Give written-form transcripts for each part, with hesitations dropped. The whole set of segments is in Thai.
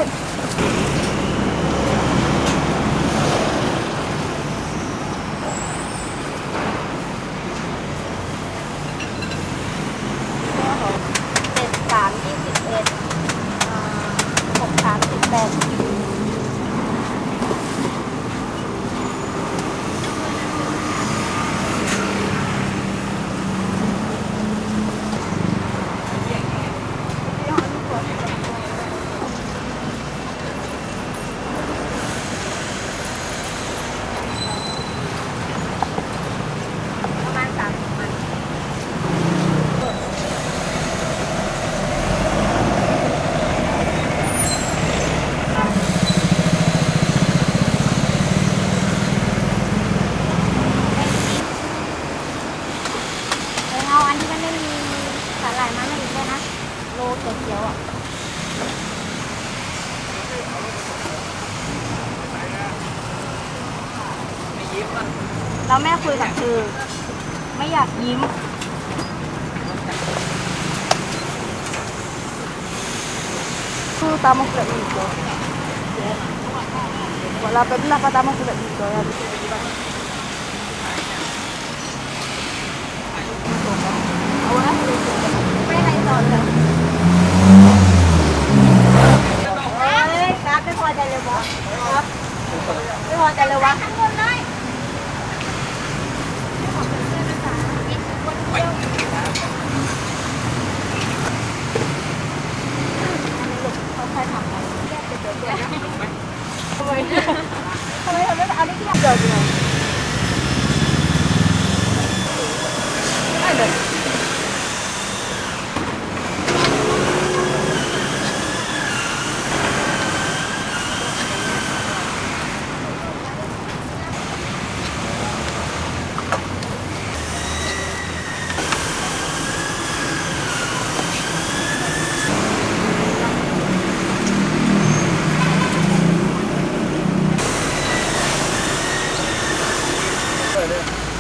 7 3 21 6 3 18เอาอันที่มันไม่มีสาหร่ายมาไม่อีกเลยนะโลเขียวๆอ่ะแล้วแม่คุยกับคือไม่อยากยิ้มคือtamang kulit dito wala pa din nakatamang kulit ditoไม่ให้สอนเลยครับไม่พอใจเลยวะครับไม่พอใจเลยวะทั้งหมดเลยเขาใครถามอะไรทำไมทำไมไม่เอาได้ที่เกิดเลย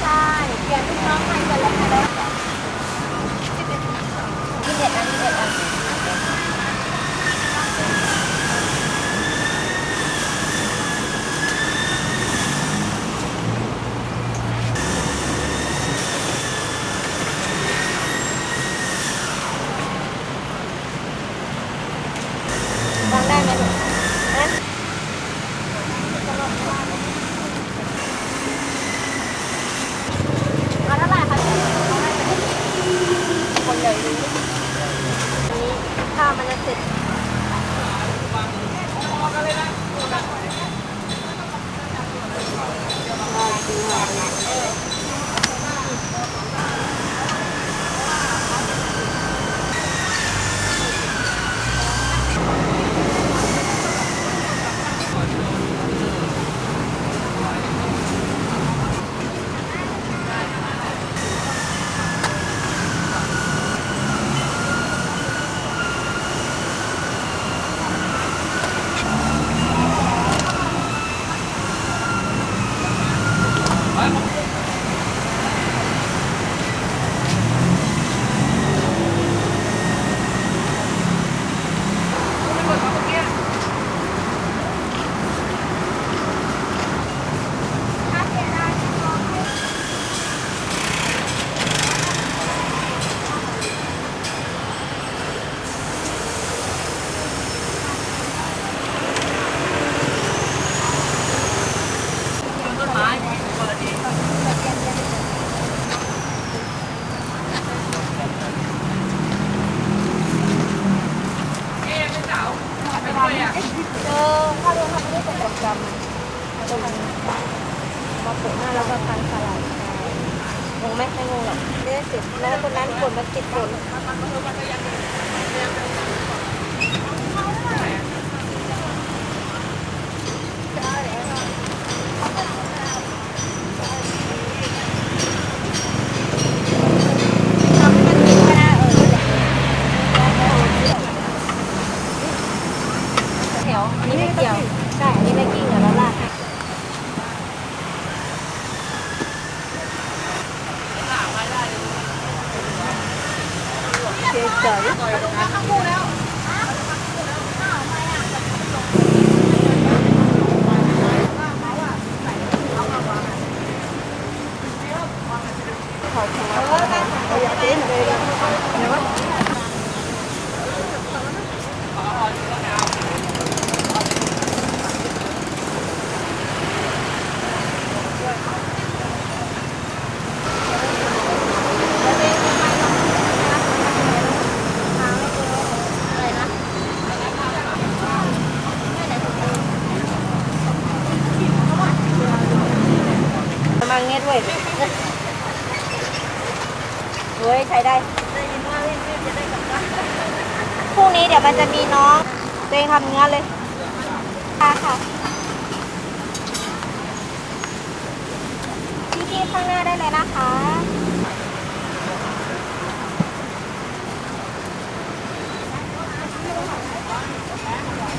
ใช่เปลี่ยนลูกน้องใหม่กันเลยค่ะ21 อันฟังได้ไหมลูกนั้นเอาเท่าไหร่คะคนใหญ่รู้อันนี้ถ้ามันจะเสร็จถ้าเราทำไม่ได้เป็นประจำเราจะมาโปะหน้าแล้วก็พันสลายงงไหมไม่งงหรอกไม่ได้ติดแล้วคนนั้นคนมาติดคนอันนี้ไม่เกี่ยวใช่อันนี้ไม่กิ้งแล้วลากเฉยๆ ช้ได้ได้ยินว่ารีบจะได้กลับบ้านพรุ่งนี้เดี๋ยวมันจะมีน้องตัวเองทำเนื้อเลยค่ะพี่ๆข้างหน้าได้เลยนะคะ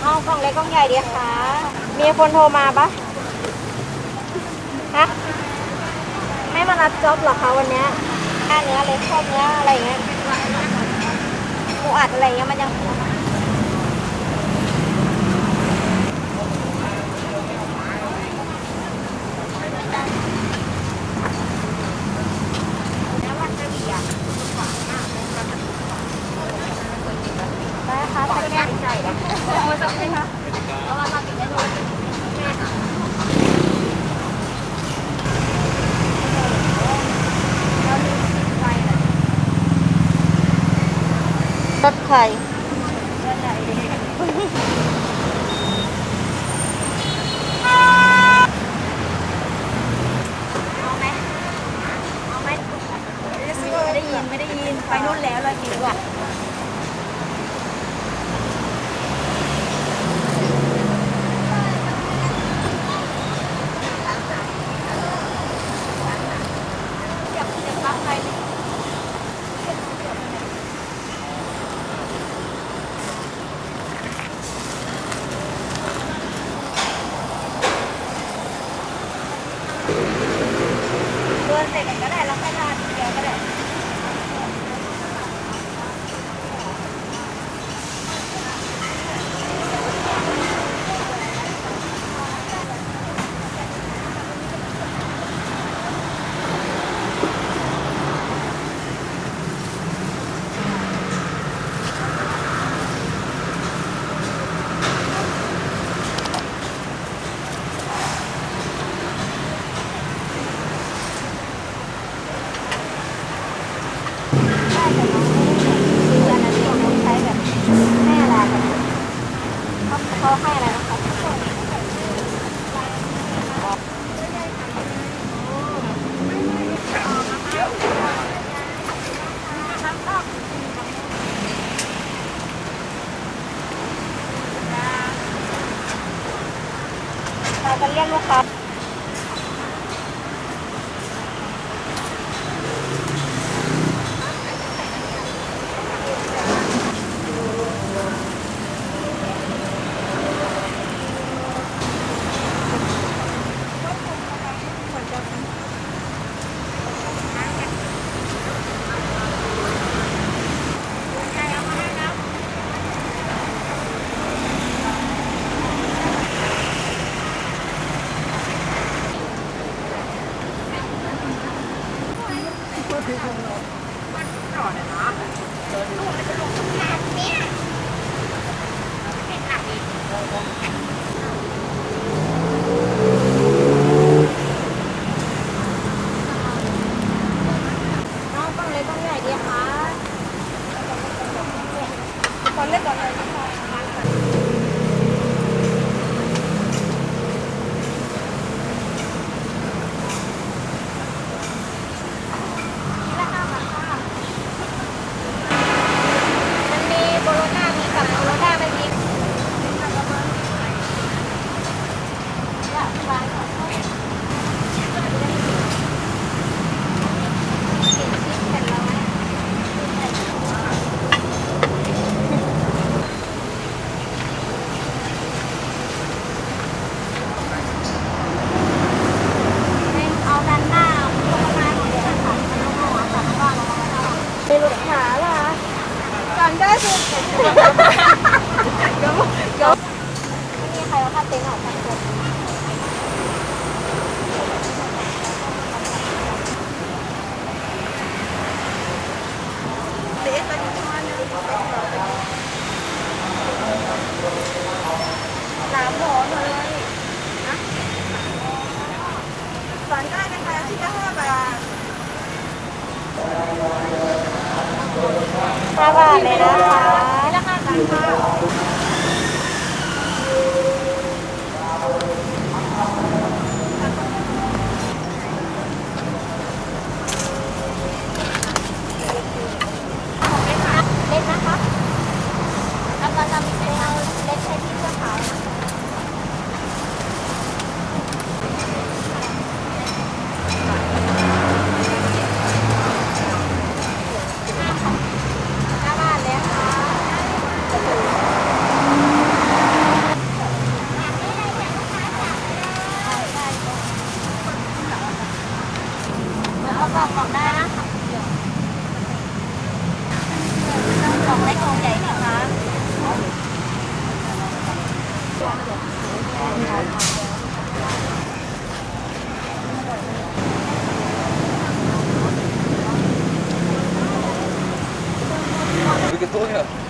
เอากล่องเล็กกล่องใหญ่ดีคะมีคนโทรมาปะฮะไม่มารับจ็อบหรอคะวันนี้เนื้อเลยชอบเนื้ออะไรเงี้ยหมูอัดอะไรเงี้ยมันยังได้ค่ะตะแกรงใจนะมาสักทีค่ะเอามาติดได้เลยรถไข่เอาไหมเอาไหมไม่ได้ยินไปนู่นแล้วเลยดีกว่าเดินเสร็จก็ได้แล้วแค่ทานเดียวก็ได้เขาให้อะไรนะคะเราจะเรียกลูกค้าน้องต้องเล็กต้องใหญ่ดีคะคนเล็กก่อนเลยมันมีโบโลน่ามีกับโบโลน่ามันมีร้านของเขาเอาด้านหน้าตรงหน้าของเด็กค่ะเป็นลูกค้าล่ะกันได้สิเดี๋ยวไม่มีใครเอาผ้าเต็นท์ออกมาเลยเด็กกันอยู่ที่นี่น้ำร้อนเลยนะสั่งได้นะคะที่ละ5 บาท5 บาทเลยนะคะราคากันค่ะ 왜 이렇게 또냐?